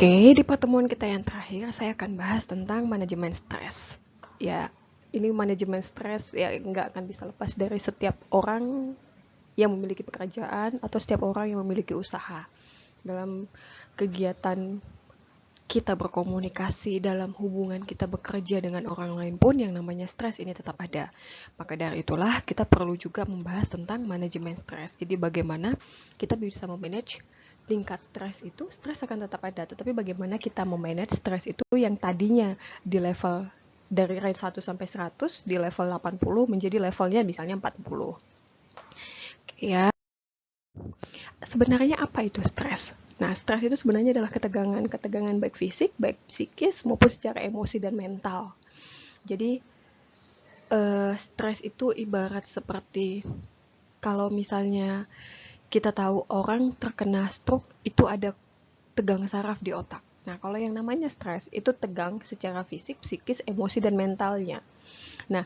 Oke, di pertemuan kita yang terakhir saya akan bahas tentang manajemen stres. Ya, ini manajemen stres ya nggak akan bisa lepas dari setiap orang yang memiliki pekerjaan atau setiap orang yang memiliki usaha. Dalam kegiatan kita berkomunikasi, dalam hubungan kita bekerja dengan orang lain pun yang namanya stres ini tetap ada. Maka dari itulah kita perlu juga membahas tentang manajemen stres. Jadi bagaimana kita bisa memanage tingkat stres itu, stres akan tetap ada, tetapi bagaimana kita memanage stres itu yang tadinya di level dari range 1 sampai 100 di level 80 menjadi levelnya misalnya 40. Ya, sebenarnya apa itu stres? Nah, stres itu sebenarnya adalah ketegangan baik fisik, baik psikis, maupun secara emosi dan mental. Jadi, stres itu ibarat seperti kalau misalnya kita tahu orang terkena stroke, itu ada tegang saraf di otak. Nah, kalau yang namanya stres, itu tegang secara fisik, psikis, emosi, dan mentalnya. Nah,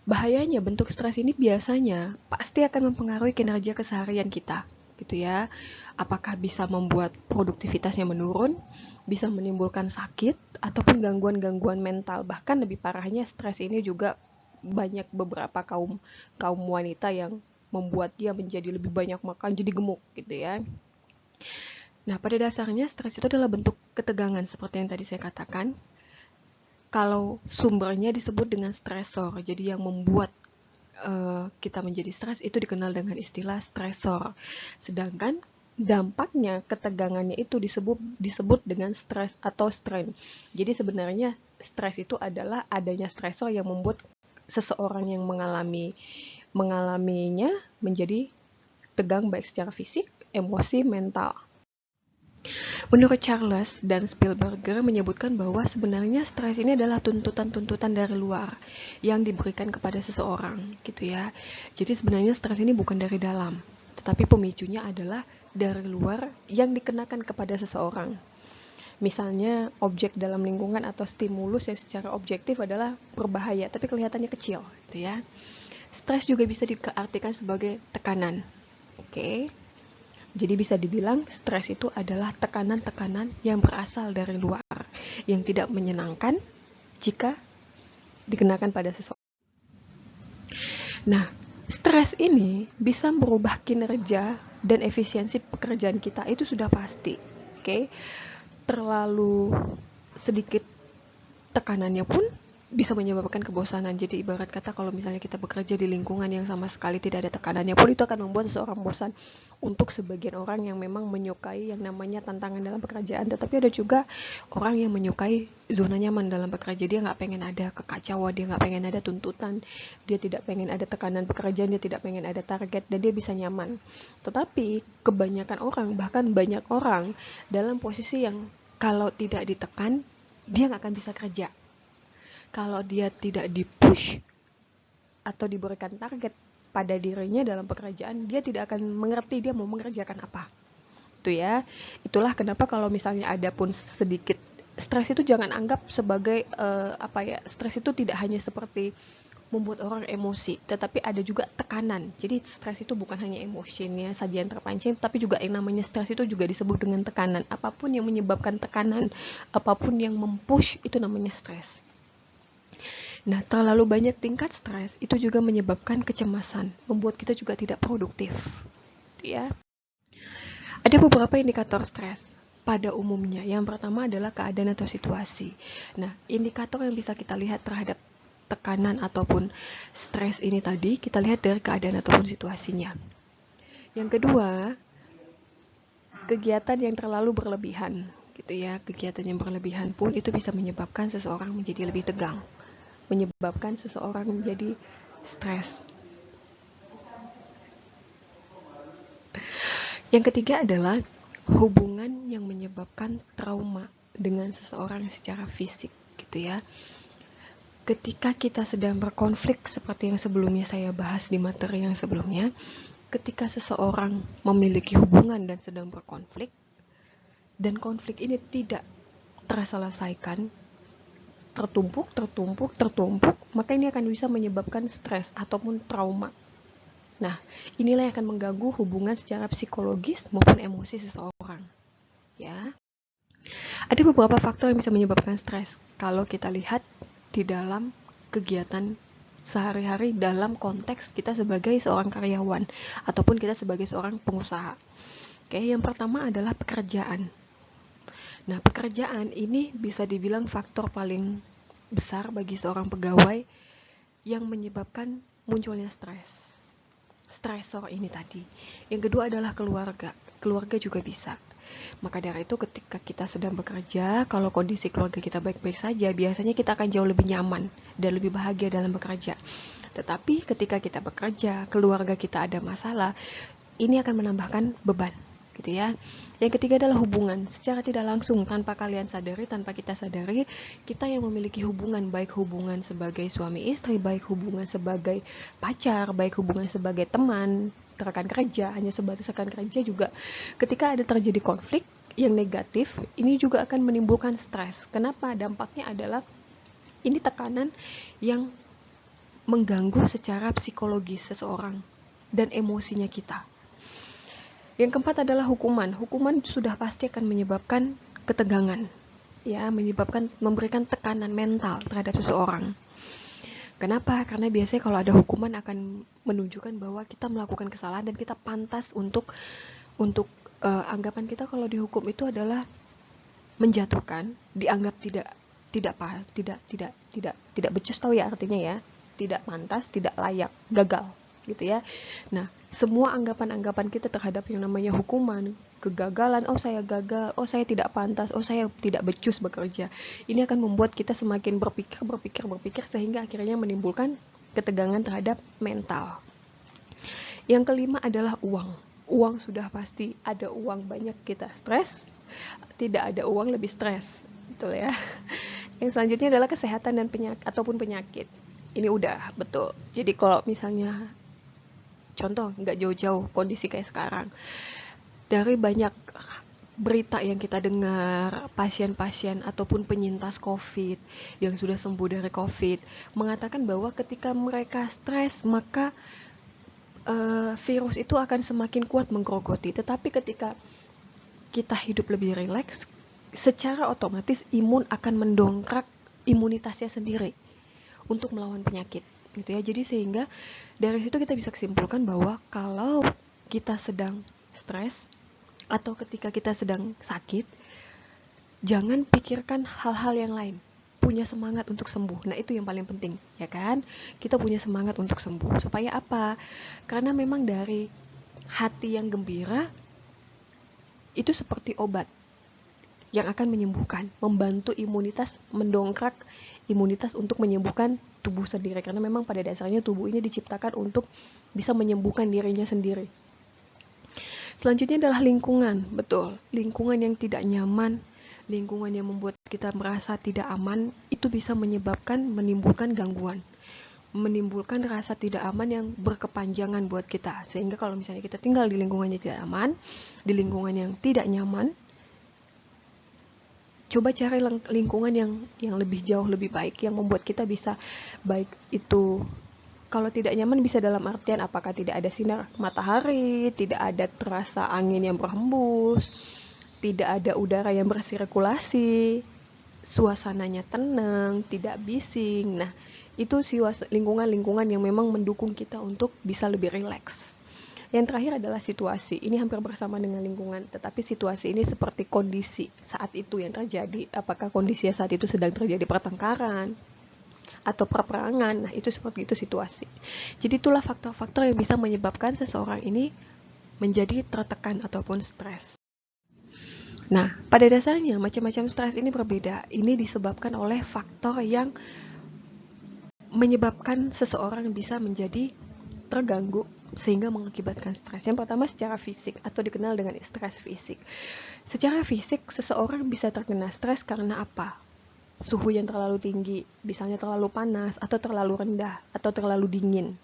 bahayanya bentuk stres ini biasanya pasti akan mempengaruhi kinerja keseharian kita, gitu ya. Apakah bisa membuat produktivitasnya menurun, bisa menimbulkan sakit, ataupun gangguan-gangguan mental. Bahkan lebih parahnya stres ini juga banyak beberapa kaum wanita yang membuat dia menjadi lebih banyak makan, jadi gemuk, gitu ya. Nah, pada dasarnya stres itu adalah bentuk ketegangan seperti yang tadi saya katakan. Kalau sumbernya disebut dengan stresor, jadi yang membuat kita menjadi stres itu dikenal dengan istilah stresor. Sedangkan dampaknya, ketegangannya itu disebut dengan stres atau strain. Jadi sebenarnya stres itu adalah adanya stresor yang membuat seseorang yang mengalaminya menjadi tegang baik secara fisik, emosi, mental. Menurut Charles dan Spielberger menyebutkan bahwa sebenarnya stres ini adalah tuntutan-tuntutan dari luar yang diberikan kepada seseorang, gitu ya. Jadi sebenarnya stres ini bukan dari dalam, tetapi pemicunya adalah dari luar yang dikenakan kepada seseorang. Misalnya objek dalam lingkungan atau stimulus yang secara objektif adalah berbahaya, tapi kelihatannya kecil, gitu ya. Stres juga bisa diartikan sebagai tekanan. Oke. Jadi bisa dibilang stres itu adalah tekanan-tekanan yang berasal dari luar, yang tidak menyenangkan jika dikenakan pada seseorang. Nah, stres ini bisa merubah kinerja dan efisiensi pekerjaan kita, itu sudah pasti. Oke, terlalu sedikit tekanannya pun bisa menyebabkan kebosanan. Jadi ibarat kata kalau misalnya kita bekerja di lingkungan yang sama sekali tidak ada tekanannya pun, itu akan membuat seseorang bosan. Untuk sebagian orang yang memang menyukai yang namanya tantangan dalam pekerjaan, tetapi ada juga orang yang menyukai zona nyaman dalam bekerja. Dia nggak pengen ada kekacauan, dia nggak pengen ada tuntutan, dia tidak pengen ada tekanan pekerjaan, dia tidak pengen ada target, dan dia bisa nyaman. Tetapi kebanyakan orang, bahkan banyak orang dalam posisi yang kalau tidak ditekan, dia nggak akan bisa kerja. Kalau dia tidak di-push atau diberikan target pada dirinya dalam pekerjaan, dia tidak akan mengerti dia mau mengerjakan apa. Itu ya. Itulah kenapa kalau misalnya ada pun sedikit stres itu jangan anggap sebagai stres itu tidak hanya seperti membuat orang emosi, tetapi ada juga tekanan. Jadi stres itu bukan hanya emosinya saja yang terpancing, tapi juga yang namanya stres itu juga disebut dengan tekanan. Apapun yang menyebabkan tekanan, apapun yang mempush, itu namanya stres. Nah, terlalu banyak tingkat stres itu juga menyebabkan kecemasan, membuat kita juga tidak produktif. Ya. Ada beberapa indikator stres pada umumnya. Yang pertama adalah keadaan atau situasi. Nah, indikator yang bisa kita lihat terhadap tekanan ataupun stres ini tadi, kita lihat dari keadaan ataupun situasinya. Yang kedua, kegiatan yang terlalu berlebihan, gitu ya. Kegiatan yang berlebihan pun itu bisa menyebabkan seseorang menjadi lebih tegang, menyebabkan seseorang menjadi stres. Yang ketiga adalah hubungan yang menyebabkan trauma dengan seseorang secara fisik, gitu ya. Ketika kita sedang berkonflik seperti yang sebelumnya saya bahas di materi yang sebelumnya, ketika seseorang memiliki hubungan dan sedang berkonflik, dan konflik ini tidak terselesaikan, tertumpuk, maka ini akan bisa menyebabkan stres ataupun trauma. Nah, inilah yang akan mengganggu hubungan secara psikologis maupun emosi seseorang. Ya. Ada beberapa faktor yang bisa menyebabkan stres kalau kita lihat di dalam kegiatan sehari-hari dalam konteks kita sebagai seorang karyawan ataupun kita sebagai seorang pengusaha. Oke, yang pertama adalah pekerjaan. Nah, pekerjaan ini bisa dibilang faktor paling besar bagi seorang pegawai yang menyebabkan munculnya stres. Stresor ini tadi. Yang kedua adalah keluarga. Keluarga juga bisa. Maka dari itu ketika kita sedang bekerja, kalau kondisi keluarga kita baik-baik saja, biasanya kita akan jauh lebih nyaman dan lebih bahagia dalam bekerja. Tetapi ketika kita bekerja, keluarga kita ada masalah, ini akan menambahkan beban, gitu ya. Yang ketiga adalah hubungan. Secara tidak langsung, tanpa kalian sadari, tanpa kita sadari, kita yang memiliki hubungan, baik hubungan sebagai suami istri, baik hubungan sebagai pacar, baik hubungan sebagai teman, rekan kerja, hanya sebatas rekan kerja juga. Ketika ada terjadi konflik yang negatif, ini juga akan menimbulkan stres. Kenapa? Dampaknya adalah ini tekanan yang mengganggu secara psikologis seseorang dan emosinya kita. Yang keempat adalah hukuman. Hukuman sudah pasti akan menyebabkan ketegangan, ya, memberikan tekanan mental terhadap seseorang. Kenapa? Karena biasanya kalau ada hukuman akan menunjukkan bahwa kita melakukan kesalahan dan kita pantas untuk anggapan kita kalau dihukum itu adalah menjatuhkan, dianggap tidak becus, tahu ya artinya ya, tidak pantas, tidak layak, gagal, gitu ya. Nah, semua anggapan-anggapan kita terhadap yang namanya hukuman, kegagalan, oh saya gagal, oh saya tidak pantas, oh saya tidak becus bekerja, ini akan membuat kita semakin berpikir sehingga akhirnya menimbulkan ketegangan terhadap mental. Yang kelima adalah uang. Uang sudah pasti, ada uang banyak kita stres, tidak ada uang lebih stres, betul ya. Yang selanjutnya adalah kesehatan dan penyakit. Ini udah betul. Jadi kalau misalnya contoh nggak jauh-jauh kondisi kayak sekarang, dari banyak berita yang kita dengar, pasien-pasien ataupun penyintas COVID yang sudah sembuh dari COVID mengatakan bahwa ketika mereka stres maka virus itu akan semakin kuat menggerogoti. Tetapi ketika kita hidup lebih rileks, secara otomatis imun akan mendongkrak imunitasnya sendiri untuk melawan penyakit, gitu ya. Jadi sehingga dari situ kita bisa kesimpulkan bahwa kalau kita sedang stres atau ketika kita sedang sakit, jangan pikirkan hal-hal yang lain. Punya semangat untuk sembuh. Nah, itu yang paling penting, ya kan? Kita punya semangat untuk sembuh. Supaya apa? Karena memang dari hati yang gembira itu seperti obat yang akan menyembuhkan, membantu imunitas, mendongkrak imunitas untuk menyembuhkan tubuh sendiri. Karena memang pada dasarnya tubuh ini diciptakan untuk bisa menyembuhkan dirinya sendiri. Selanjutnya adalah lingkungan. Betul, lingkungan yang tidak nyaman, lingkungan yang membuat kita merasa tidak aman, itu bisa menimbulkan gangguan, menimbulkan rasa tidak aman yang berkepanjangan buat kita. Sehingga kalau misalnya kita tinggal di lingkungan yang tidak aman, di lingkungan yang tidak nyaman, coba cari lingkungan yang lebih jauh lebih baik, yang membuat kita bisa, baik itu kalau tidak nyaman bisa dalam artian apakah tidak ada sinar matahari, tidak ada terasa angin yang berhembus, tidak ada udara yang bersirkulasi, suasananya tenang, tidak bising. Nah, itu lingkungan-lingkungan yang memang mendukung kita untuk bisa lebih rileks. Yang terakhir adalah situasi. Ini hampir bersama dengan lingkungan, tetapi situasi ini seperti kondisi saat itu yang terjadi. Apakah kondisinya saat itu sedang terjadi pertengkaran atau perperangan? Nah, itu seperti itu situasi. Jadi itulah faktor-faktor yang bisa menyebabkan seseorang ini menjadi tertekan ataupun stres. Nah, pada dasarnya macam-macam stres ini berbeda. Ini disebabkan oleh faktor yang menyebabkan seseorang bisa menjadi terganggu sehingga mengakibatkan stres. Yang pertama secara fisik atau dikenal dengan stres fisik. Secara fisik seseorang bisa terkena stres karena apa? Suhu yang terlalu tinggi, misalnya terlalu panas atau terlalu rendah atau terlalu dingin.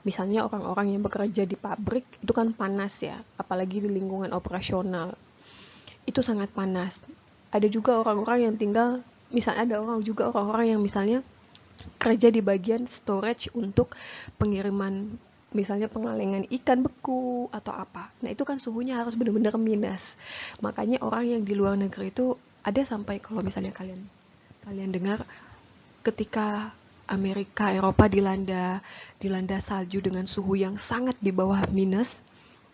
Misalnya orang-orang yang bekerja di pabrik itu kan panas ya, apalagi di lingkungan operasional. Itu sangat panas. Ada juga orang-orang yang tinggal, misalnya ada orang-orang yang misalnya kerja di bagian storage untuk pengiriman, misalnya pengalengan ikan beku atau apa. Nah, itu kan suhunya harus benar-benar minus. Makanya orang yang di luar negeri itu Ada sampai kalau misalnya kalian dengar ketika Amerika, Eropa dilanda salju dengan suhu yang sangat di bawah minus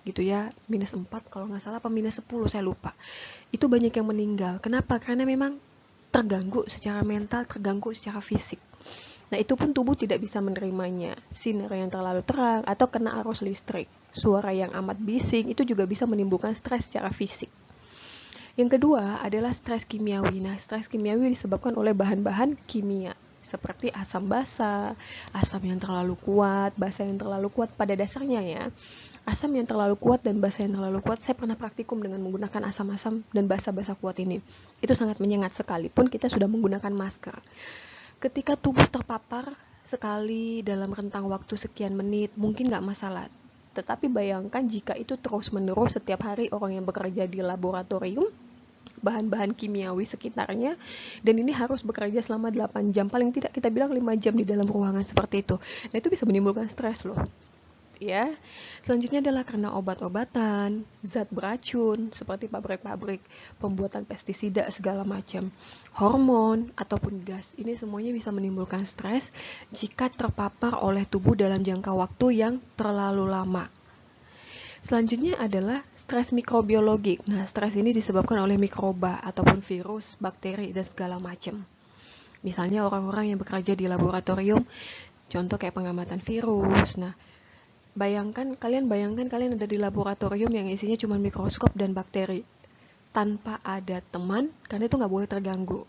gitu ya, minus 4 kalau nggak salah, apa minus 10 saya lupa. Itu banyak yang meninggal. Kenapa? Karena memang terganggu secara mental, terganggu secara fisik. Nah, itu pun tubuh tidak bisa menerimanya. Sinar yang terlalu terang atau kena arus listrik, suara yang amat bising itu juga bisa menimbulkan stres secara fisik. Yang kedua adalah stres kimiawi. Nah, stres kimiawi disebabkan oleh bahan-bahan kimia seperti asam basa, asam yang terlalu kuat, basa yang terlalu kuat. Pada dasarnya ya, asam yang terlalu kuat dan basa yang terlalu kuat, saya pernah praktikum dengan menggunakan asam-asam dan basa-basa kuat ini. Itu sangat menyengat sekalipun kita sudah menggunakan masker. Ketika tubuh terpapar sekali dalam rentang waktu sekian menit, mungkin nggak masalah. Tetapi bayangkan jika itu terus-menerus setiap hari orang yang bekerja di laboratorium, bahan-bahan kimiawi sekitarnya, dan ini harus bekerja selama 8 jam, paling tidak kita bilang 5 jam di dalam ruangan seperti itu. Nah, itu bisa menimbulkan stres loh. Ya. Selanjutnya adalah karena obat-obatan, zat beracun seperti pabrik-pabrik pembuatan pestisida segala macam, hormon ataupun gas. Ini semuanya bisa menimbulkan stres jika terpapar oleh tubuh dalam jangka waktu yang terlalu lama. Selanjutnya adalah stres mikrobiologi. Nah, stres ini disebabkan oleh mikroba ataupun virus, bakteri dan segala macam. Misalnya orang-orang yang bekerja di laboratorium, contoh kayak pengamatan virus. Nah, kalian bayangkan kalian ada di laboratorium yang isinya cuma mikroskop dan bakteri. Tanpa ada teman, karena itu nggak boleh terganggu.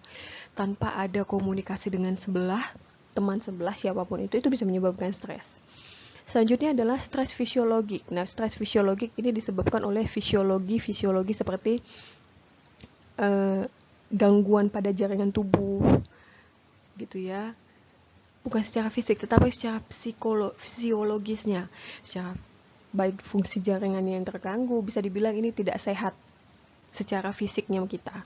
Tanpa ada komunikasi dengan teman sebelah siapapun itu bisa menyebabkan stres. Selanjutnya adalah stres fisiologik. Nah, stres fisiologik ini disebabkan oleh fisiologi seperti gangguan pada jaringan tubuh, gitu ya. Bukan secara fisik, tetapi secara fisiologisnya, secara baik fungsi jaringannya yang terganggu, bisa dibilang ini tidak sehat secara fisiknya kita.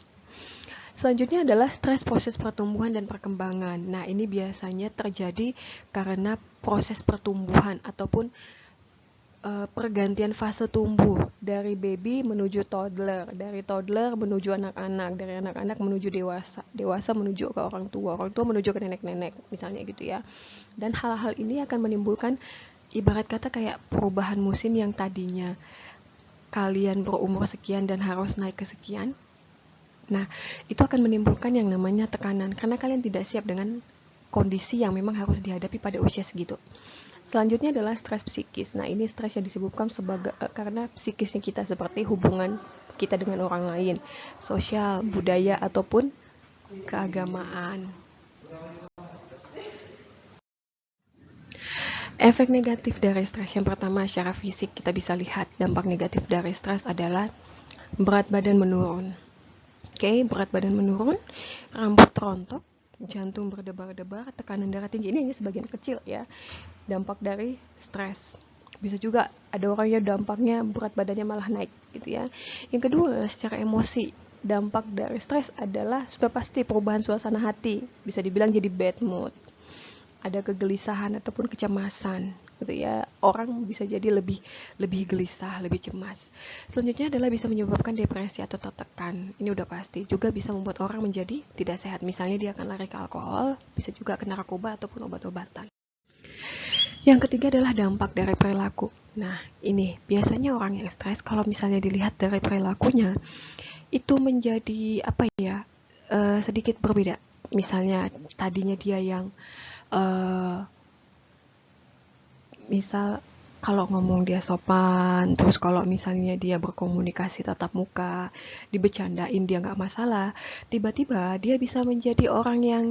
Selanjutnya adalah stres proses pertumbuhan dan perkembangan. Nah, ini biasanya terjadi karena proses pertumbuhan ataupun pergantian fase tumbuh dari baby menuju toddler, dari toddler menuju anak-anak, dari anak-anak menuju dewasa, dewasa menuju ke orang tua menuju ke nenek-nenek, misalnya gitu ya. Dan hal-hal ini akan menimbulkan ibarat kata kayak perubahan musim yang tadinya kalian berumur sekian dan harus naik ke sekian. Nah, itu akan menimbulkan yang namanya tekanan karena kalian tidak siap dengan kondisi yang memang harus dihadapi pada usia segitu. Selanjutnya adalah stres psikis. Nah, ini stres yang disebabkan karena psikisnya kita seperti hubungan kita dengan orang lain, sosial, budaya, ataupun keagamaan. Efek negatif dari stres yang pertama secara fisik kita bisa lihat dampak negatif dari stres adalah berat badan menurun. Oke, berat badan menurun, rambut rontok, jantung berdebar-debar, tekanan darah tinggi. Ini hanya sebagian kecil ya dampak dari stres. Bisa juga ada orangnya dampaknya berat badannya malah naik gitu ya. Yang kedua, secara emosi, dampak dari stres adalah sudah pasti perubahan suasana hati, bisa dibilang jadi bad mood. Ada kegelisahan ataupun kecemasan gitu ya. Orang bisa jadi lebih gelisah, lebih cemas. Selanjutnya adalah bisa menyebabkan depresi atau tertekan. Ini udah pasti. Juga bisa membuat orang menjadi tidak sehat. Misalnya dia akan lari ke alkohol, bisa juga ke narkoba ataupun obat-obatan. Yang ketiga adalah dampak dari perilaku. Nah, ini biasanya orang yang stres kalau misalnya dilihat dari perilakunya itu menjadi apa ya, sedikit berbeda. Misalnya tadinya dia yang misal kalau ngomong dia sopan, terus kalau misalnya dia berkomunikasi tatap muka, dibecandain dia nggak masalah, tiba-tiba dia bisa menjadi orang yang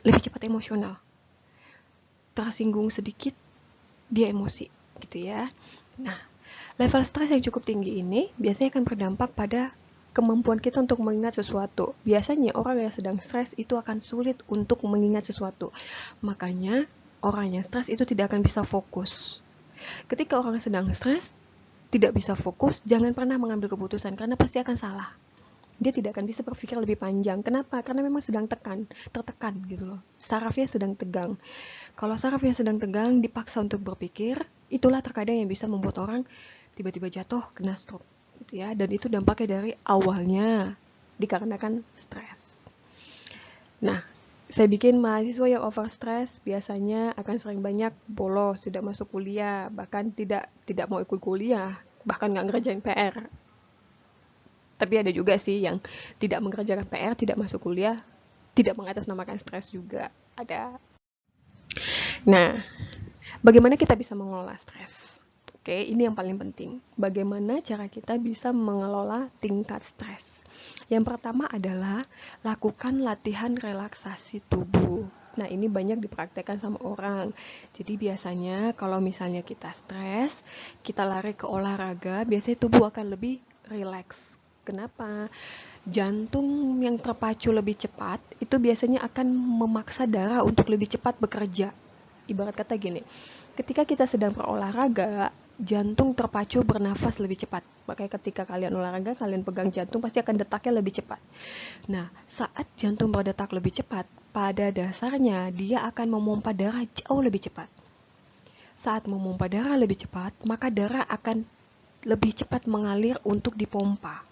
lebih cepat emosional, tersinggung sedikit dia emosi gitu ya. Nah, level stres yang cukup tinggi ini biasanya akan berdampak pada kemampuan kita untuk mengingat sesuatu. Biasanya orang yang sedang stres itu akan sulit untuk mengingat sesuatu. Makanya orang yang stres itu tidak akan bisa fokus. Ketika orang sedang stres tidak bisa fokus, jangan pernah mengambil keputusan karena pasti akan salah. Dia tidak akan bisa berpikir lebih panjang. Kenapa? Karena memang sedang tertekan gitu loh. Sarafnya sedang tegang. Kalau sarafnya sedang tegang, dipaksa untuk berpikir, itulah terkadang yang bisa membuat orang tiba-tiba jatuh, kena stroke. gitu ya. Dan itu dampaknya dari awalnya dikarenakan stres. Nah, saya bikin mahasiswa yang over stress biasanya akan sering banyak bolos, tidak masuk kuliah, bahkan tidak mau ikut kuliah, bahkan nggak ngerjain PR. Tapi ada juga sih yang tidak mengerjakan PR, tidak masuk kuliah, tidak mengatasnamakan stres juga ada. Nah, bagaimana kita bisa mengelola stres? Oke, ini yang paling penting. Bagaimana cara kita bisa mengelola tingkat stres? Yang pertama adalah lakukan latihan relaksasi tubuh. Nah, ini banyak dipraktekkan sama orang. Jadi biasanya kalau misalnya kita stres, kita lari ke olahraga, biasanya tubuh akan lebih rileks. Kenapa? Jantung yang terpacu lebih cepat itu biasanya akan memaksa darah untuk lebih cepat bekerja. Ibarat kata gini, ketika kita sedang berolahraga, jantung terpacu bernafas lebih cepat. Makanya ketika kalian olahraga, kalian pegang jantung pasti akan detaknya lebih cepat. Nah, saat jantung berdetak lebih cepat, pada dasarnya dia akan memompa darah jauh lebih cepat. Saat memompa darah lebih cepat, maka darah akan lebih cepat mengalir untuk dipompa.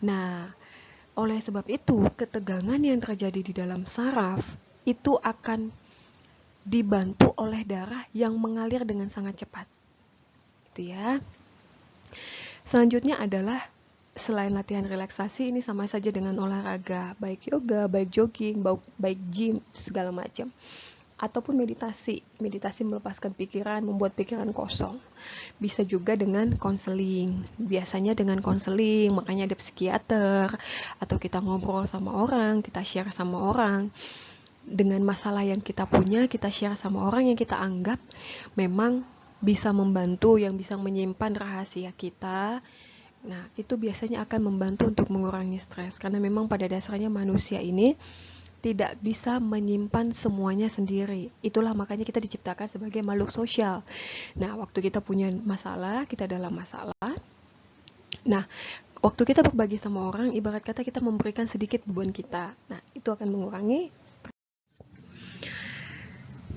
Nah, oleh sebab itu, ketegangan yang terjadi di dalam saraf itu akan dibantu oleh darah yang mengalir dengan sangat cepat. Gitu ya. Selanjutnya adalah selain latihan relaksasi, ini sama saja dengan olahraga, baik yoga, baik jogging, baik gym, segala macam. Ataupun meditasi. Meditasi melepaskan pikiran, membuat pikiran kosong. Bisa juga dengan konseling. Biasanya dengan konseling, makanya ada psikiater, atau kita ngobrol sama orang, kita share sama orang. Dengan masalah yang kita punya, kita share sama orang yang kita anggap memang bisa membantu, yang bisa menyimpan rahasia kita. Nah, itu biasanya akan membantu untuk mengurangi stres. Karena memang pada dasarnya manusia ini tidak bisa menyimpan semuanya sendiri. Itulah makanya kita diciptakan sebagai makhluk sosial. Nah, waktu kita punya masalah, kita dalam masalah. Nah, waktu kita berbagi sama orang, ibarat kata kita memberikan sedikit beban kita. Nah, itu akan mengurangi.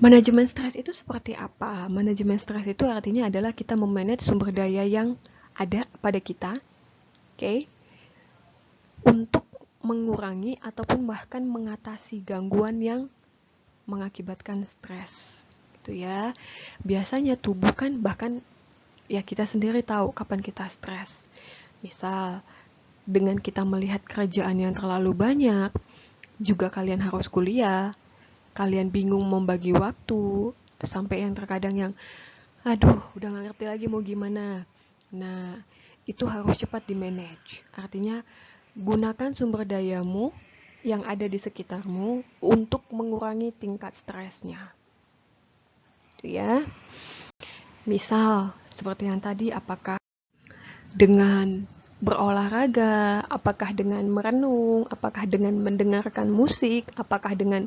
Manajemen stres itu seperti apa? Manajemen stres itu artinya adalah kita memanage sumber daya yang ada pada kita, oke? Untuk mengurangi ataupun bahkan mengatasi gangguan yang mengakibatkan stres. Gitu ya. Biasanya tubuh kan bahkan ya kita sendiri tahu kapan kita stres. Misal dengan kita melihat kerjaan yang terlalu banyak, juga kalian harus kuliah, kalian bingung membagi waktu, sampai yang terkadang yang, aduh, udah gak ngerti lagi mau gimana. Nah, itu harus cepat di-manage. Artinya, gunakan sumber dayamu yang ada di sekitarmu untuk mengurangi tingkat stresnya. Itu ya. Misal, seperti yang tadi, apakah dengan berolahraga, apakah dengan merenung, apakah dengan mendengarkan musik, apakah dengan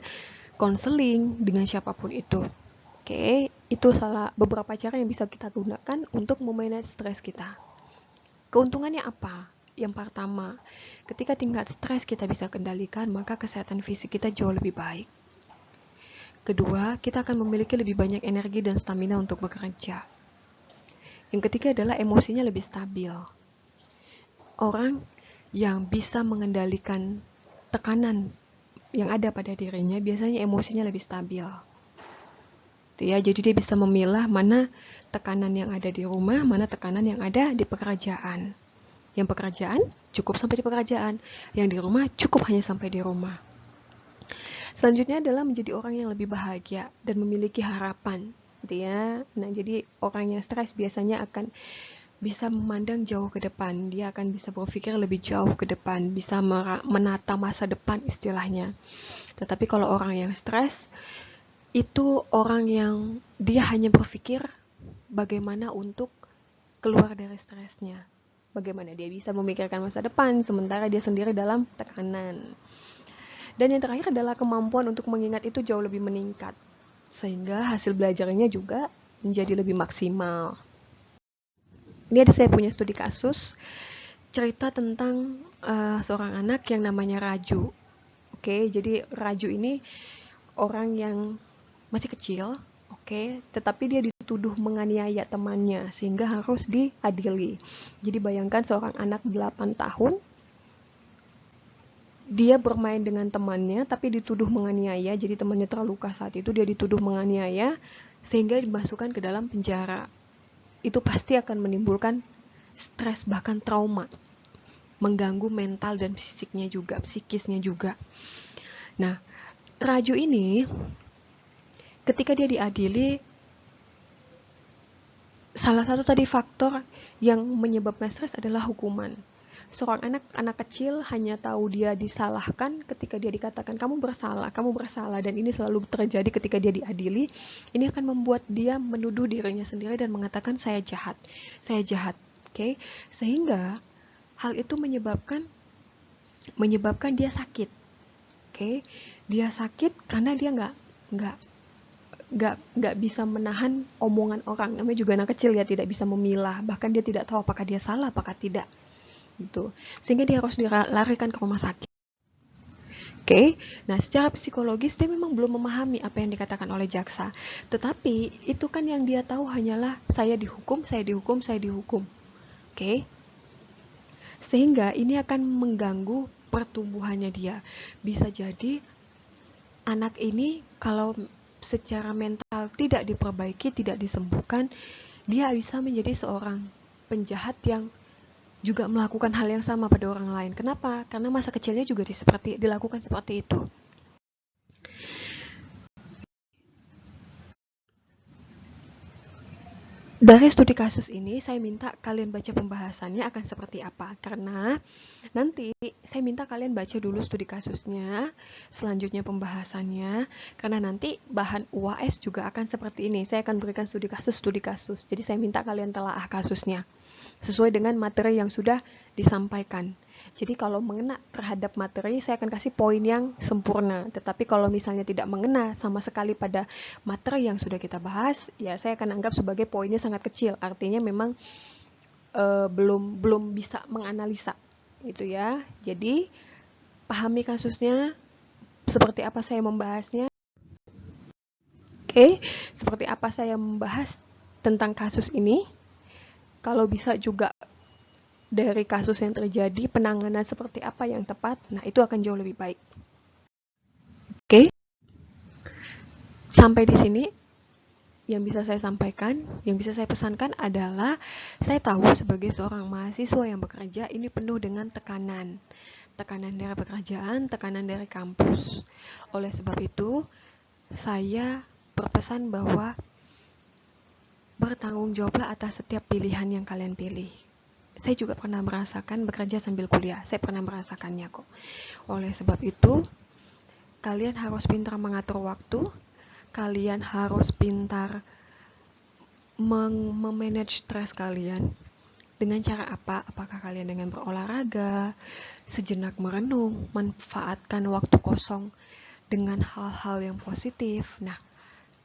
konseling, dengan siapapun itu. Oke, itu salah beberapa cara yang bisa kita gunakan untuk memanage stres kita. Keuntungannya apa? Yang pertama, ketika tingkat stres kita bisa kendalikan, maka kesehatan fisik kita jauh lebih baik. Kedua, kita akan memiliki lebih banyak energi dan stamina untuk bekerja. Yang ketiga adalah emosinya lebih stabil. Orang yang bisa mengendalikan tekanan yang ada pada dirinya, biasanya emosinya lebih stabil. Ya, jadi dia bisa memilah mana tekanan yang ada di rumah, mana tekanan yang ada di pekerjaan. Yang pekerjaan cukup sampai di pekerjaan, yang di rumah cukup hanya sampai di rumah. Selanjutnya adalah menjadi orang yang lebih bahagia dan memiliki harapan, gitu ya. Nah, jadi orang yang stres biasanya akan bisa memandang jauh ke depan, dia akan bisa berpikir lebih jauh ke depan, bisa menata masa depan istilahnya. Tetapi kalau orang yang stres, itu orang yang dia hanya berpikir bagaimana untuk keluar dari stresnya. Bagaimana dia bisa memikirkan masa depan, sementara dia sendiri dalam tekanan. Dan yang terakhir adalah kemampuan untuk mengingat itu jauh lebih meningkat, sehingga hasil belajarnya juga menjadi lebih maksimal. Ini ada saya punya studi kasus, cerita tentang seorang anak yang namanya Raju. Oke, jadi Raju ini orang yang masih kecil, oke, tetapi dia dituduh menganiaya temannya sehingga harus diadili. Jadi bayangkan seorang anak 8 tahun, dia bermain dengan temannya tapi dituduh menganiaya, jadi temannya terluka saat itu, dia dituduh menganiaya sehingga dimasukkan ke dalam penjara. Itu pasti akan menimbulkan stres, bahkan trauma, mengganggu mental dan psikisnya juga. Nah, Raju ini ketika dia diadili, salah satu tadi faktor yang menyebabkan stres adalah hukuman. Seorang anak kecil hanya tahu dia disalahkan ketika dia dikatakan kamu bersalah, dan ini selalu terjadi ketika dia diadili. Ini akan membuat dia menuduh dirinya sendiri dan mengatakan saya jahat, oke? Sehingga hal itu menyebabkan dia sakit, oke? Dia sakit karena dia nggak bisa menahan omongan orang. Namanya juga anak kecil ya, tidak bisa memilah, bahkan dia tidak tahu apakah dia salah apakah tidak gitu, sehingga dia harus dilarikan ke rumah sakit. Oke, nah secara psikologis dia memang belum memahami apa yang dikatakan oleh jaksa, tetapi itu kan yang dia tahu hanyalah saya dihukum. Oke, sehingga ini akan mengganggu pertumbuhannya dia. Bisa jadi anak ini kalau secara mental tidak diperbaiki, tidak disembuhkan, dia bisa menjadi seorang penjahat yang juga melakukan hal yang sama pada orang lain. Kenapa? Karena masa kecilnya juga dilakukan seperti itu. Dari studi kasus ini, saya minta kalian baca pembahasannya akan seperti apa. Karena nanti saya minta kalian baca dulu studi kasusnya, selanjutnya pembahasannya. Karena nanti bahan UAS juga akan seperti ini. Saya akan berikan studi kasus. Jadi saya minta kalian telaah kasusnya sesuai dengan materi yang sudah disampaikan. Jadi kalau mengena terhadap materi, saya akan kasih poin yang sempurna. Tetapi kalau misalnya tidak mengena sama sekali pada materi yang sudah kita bahas, ya saya akan anggap sebagai poinnya sangat kecil. Artinya memang belum bisa menganalisa, gitu ya. Jadi pahami kasusnya, seperti apa saya membahasnya. Oke, seperti apa saya membahas tentang kasus ini. Kalau bisa juga dari kasus yang terjadi, penanganan seperti apa yang tepat, nah itu akan jauh lebih baik. Oke, sampai di sini yang bisa saya sampaikan, yang bisa saya pesankan adalah saya tahu sebagai seorang mahasiswa yang bekerja ini penuh dengan tekanan dari pekerjaan, tekanan dari kampus. Oleh sebab itu, saya berpesan bahwa bertanggung jawablah atas setiap pilihan yang kalian pilih. Saya juga pernah merasakan bekerja sambil kuliah. Saya pernah merasakannya kok. Oleh sebab itu, kalian harus pintar mengatur waktu. Kalian harus pintar memanage stres kalian. Dengan cara apa? Apakah kalian dengan berolahraga, sejenak merenung, manfaatkan waktu kosong dengan hal-hal yang positif. Nah,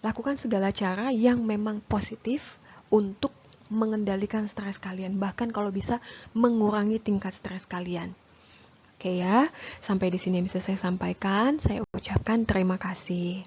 lakukan segala cara yang memang positif untuk mengendalikan stres kalian, bahkan kalau bisa mengurangi tingkat stres kalian. Oke ya, sampai di sini bisa saya sampaikan. Saya ucapkan terima kasih.